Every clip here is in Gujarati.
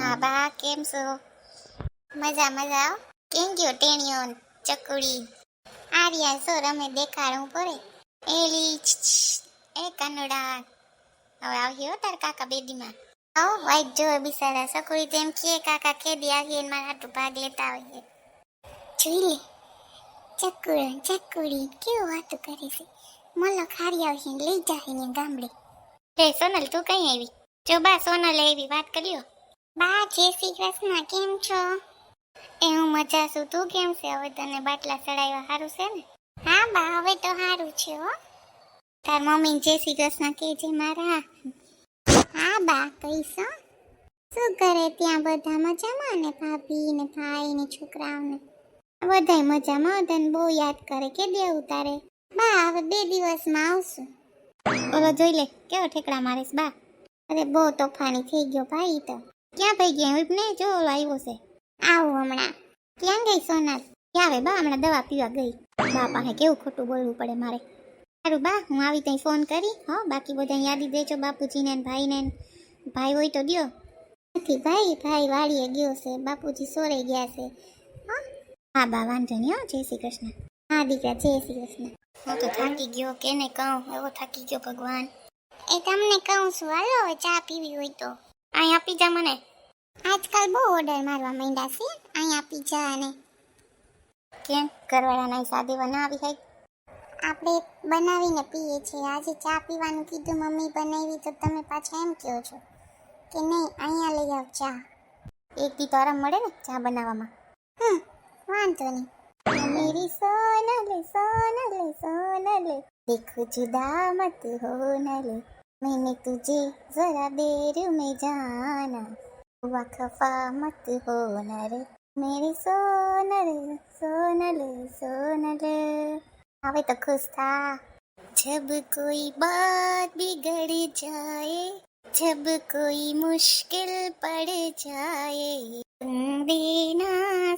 હા બા કેમ છો? મજા મજા. કેમ ગયો ટેણીઓ ચકુડી? આર્યા સો રમે દેખાડું પડે. એલી એ કનુડા હવે આવ્યો તાર કાકા બેદીમાં. આવો વાઈટ જો બિસાડા સકુડી તેમ કે કાકા કેદી આવીએ ને મારા હાટું ભાગ લેતા આવીએ. જોઈ લે ચકુડી કેવું વાતું કરે છે. મલો ખારી આવશે ને લઈ જાય ને ગામડે. રે સોનલ તું કઈ આવી? જો બા સોનલ એવી વાત કર્યો. બા જય શ્રી કૃષ્ણ કેમ છો? એ હું મજા છું, તું કેમ છે? હવે તને બાટલા ચડાવ્યા સારું છે ને? હા બા હવે તો સારું છે હો. તાર મમ્મી જય શ્રી કૃષ્ણ કહેજે મારા. હા બા કહીશ. શું કરે ત્યાં બધા મજામાં ને? ભાભી ને ભાઈ ને છોકરાઓને બધાય મજામાં? તને બહુ યાદ કરે કે દેવું તારે? બા હવે 2 દિવસમાં આવશું. ઓલો જોઈ લે કેવો ઠેકડા મારેશ બા. અરે બહુ તોફાની થઈ ગયો ભાઈ. તો ક્યાં ભાઈ ગયા ને? જો ઓલો આવ્યો છે. આવું હમણાં. ક્યાં ગઈ સોનલ? ક્યાં આવે બા? હમણાં દવા પીવા ગઈ. બા પાસે કેવું ખોટું બોલવું પડે મારે. સારું બા હું આવી ત્યાં ફોન કરી. હા બાકી બધા યાદી દેજો બાપુજીને ને ભાઈને. ભાઈ હોય તો દ્યો. નથી ભાઈ વાડીએ ગયો છે. બાપુજી સોરે ગયા છે. હા બા વાંધો નહીં હો. જય શ્રી કૃષ્ણ. હા દીકરા જય શ્રી કૃષ્ણ. હું તો થાકી ગયો કેને કહું, એવો થાકી ગયો ભગવાન. એ તમને કહું છું હાલો હવે ચા પીવી હોય તો અહીં આપી જા મને. આજકાલ બહુ ઓર્ડર મારવા માંડ્યા છે અહીં આપી જા. અને કેમ ઘરવાળાના સાદેવા ના આવી હોય? આપણે બનાવીને પીએ છીએ. આજે ચા પીવાનું કીધું મમ્મી બનાવી તો તમે પાછા એમ કહો છો કે નહીં અહીંયા લઈ આવ ચા. એક દી તો આરામ મળે ને ચા બનાવવામાં. વાંધો નહીં. मेरी सोनल सोनल सोनल देख जुदा मत होनल मैंने तुझे जरा देर में जाना हुआ खफा मत होनल मेरी सोनल सोनल सोनल. હવે તો ખુશ થા. जब कोई बात बिगड़ जाए जब कोई मुश्किल पड़ जाए तुम देना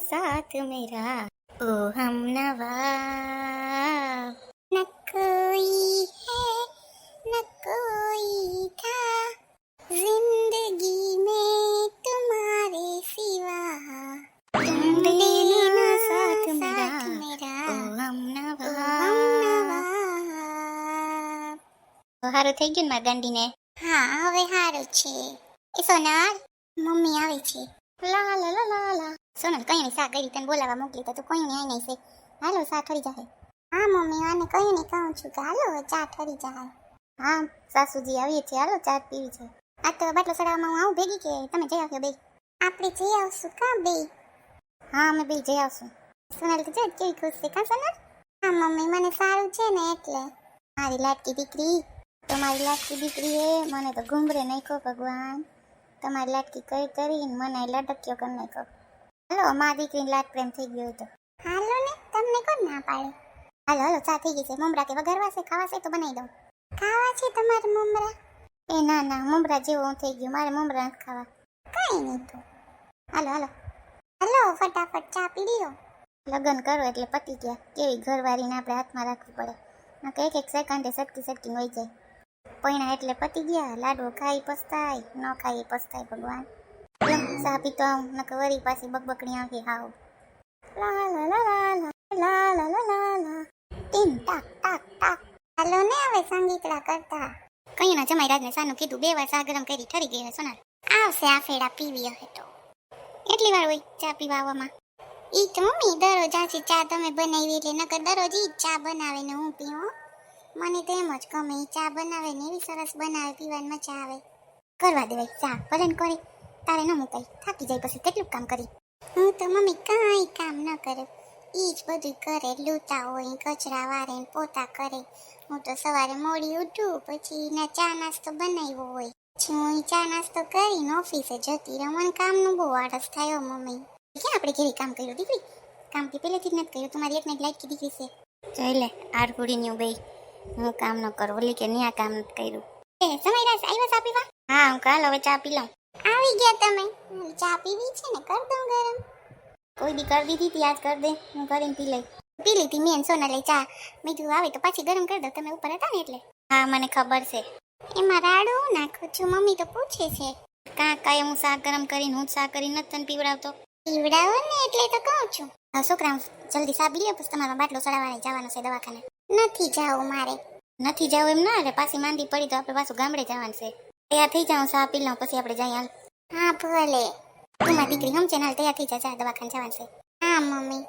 साथ मेरा ओ हम नवा. न कोई है न कोई था जिंदगी में तुम्हारे सिवा तुम देना साथ मेरा ओ हम नवा. હારું થઈ ગયું ને મારા ગાંડીને? હા હવે હારું છે. એ સોનલ મમ્મી આવી છે. લા લા લા લા લા. સોનલ કઈ નહીં સા ગઈ તને બોલાવા મોકલી તો તું કોઈ નહીં આવી નહીં છે. હાલો સા ઠરી જાય. હા મમ્મી આને કઈ નહીં કહું છું કે હાલો ચા ઠરી જાય. હા સાસુજી આવીએ છીએ હાલો ચા પીવી છે. આ તો બાટલો સડાવવામાં હું આવું ભેગી કે તમે જઈ આવ્યો બે? આપણે જઈ આવશું કા બે? હા અમે બે જઈ આવશું. સોનલ તો જો કેવી ખુશ છે કા સોનલ? હા મમ્મી મને સારું છે ને એટલે. મારી લાડકી દીકરી તમારી લાડકી દીકરી એ મને તો ઘુંઘરે નાખ્યો ભગવાન. તમારી લાડકી કરીને મને લટક્યો કરી નાખ્યો. હાલો મા દીકરીને લાડ પ્રેમ થઈ ગયો તો હાલો ને તમને કોણ ના પાડે. હાલો હાલો ચા થઈ ગઈ છે. મમરા કે વઘારવા છે ખાવા છે તો બનાવી દઉં. ખાવા છે તમારે મમરા? એ ના ના મમરા જેવું હું થઈ ગયું. મારે મમરા નથી ખાવા. કઈ નહીં તો હાલો હાલો હાલો ફટાફટ ચા પી લ્યો. લગ્ન કરો એટલે પતી ગયા. કેવી ઘરવાળીને આપણે હાથમાં રાખવી પડે. એક એક સેકન્ડે સટકી વહી જાય. પૈણા એટલે પતી ગયા. લાડવો ખાઈ પસ્તાય ન ખાઈ પસ્તાય ભગવાન. ચા પીતો આવું નકર વરી પાછી બકબકણી આવી હાવ. લા લા લા લા લા લા લા લા લા ટીન ટાક ટાક ટાક. હાલો ને હવે સંગીતડા કરતા. કઈ ના જમાઈ રાજને સાનું કીધું 2 વાર ચા ગરમ કરી ઠરી ગઈ. સોનલ આવશે આ ફેરા પીવી હશે તો. એટલી વાર હોય ચા પીવા આવવામાં? ઈ તો મમ્મી દરરોજ આછી ચા તમે બનાવી એટલે નકર દરરોજ ઈ ચા બનાવે ને હું પીવું. મને તો એમ જ ગમે ઈ ચા બનાવે ને એવી સરસ બનાવે પીવાની મજા આવે. કરવા દેવાય ચા ભલે ને કરી તારે ન મુકાય. થાકી જાય પછી કેટલું કામ કરી. હું તો મમ્મી કાંઈ કામ ન કરું. ઈ જ બધું કરે. લૂતા હોય કચરા વારે ને પોતા કરે. હું તો સવારે મોડી ઉઠું પછી ના ચા નાસ્તો બનાવ્યો હોય પછી હું ચા નાસ્તો કરીને ઓફિસે જતી રહું. મને કામનું બહુ આળસ થાય મમ્મી. ક્યાં આપણે કેવી કામ કર્યું દીકરી? કામ કે પહેલેથી જ નથી કર્યું. તમારી એક ને એક લાઈટ દીકરી છે. જોઈ લે આરકુડીની બે હું કામ ન કરું ઓલી કે ન્યા કામ નથી કર્યું. એ સમય રાસ આવ્યો ચા પીવા? હા હું કાલ હવે ચા પી લઉં. આવી ગયા તમે? ચા પીવી છે ને કર દઉં ગરમ? કોઈ દી કરી દીધી હતી આજ કર દે હું કરીને પી લઈ. પી લીધી મેં સોનલે ચા. મીઠું આવે તો પાછી ગરમ કરી દો. તમે ઉપર હતા ને એટલે. હા મને ખબર છે. એમાં રાડું નાખું છું મમ્મી તો પૂછે છે. કાંઈ હું શાક ગરમ કરીને હું જ શાક કરીને નથી તને પીવડાવતો. પીવડાવો ને એટલે તો કહું છું. હા છોકરા જલ્દી સા પી લે પછી તમારો બાટલો ચડાવવા જવાનો છે દવાખાને. નથી જાવું મારે. નથી જાવું એમ ના એટલે પાછી માંદી પડી તો આપણે પાછું ગામડે જવાનું છે. તૈયાર થઈ જાઉં સા પી લઉં પછી આપણે જઈએ હાલ. હા ભલે. તું મારી દીકરી સમજે ને હાલ તૈયાર થઈ જા દવાખાને જવાનું છે. હા મમ્મી.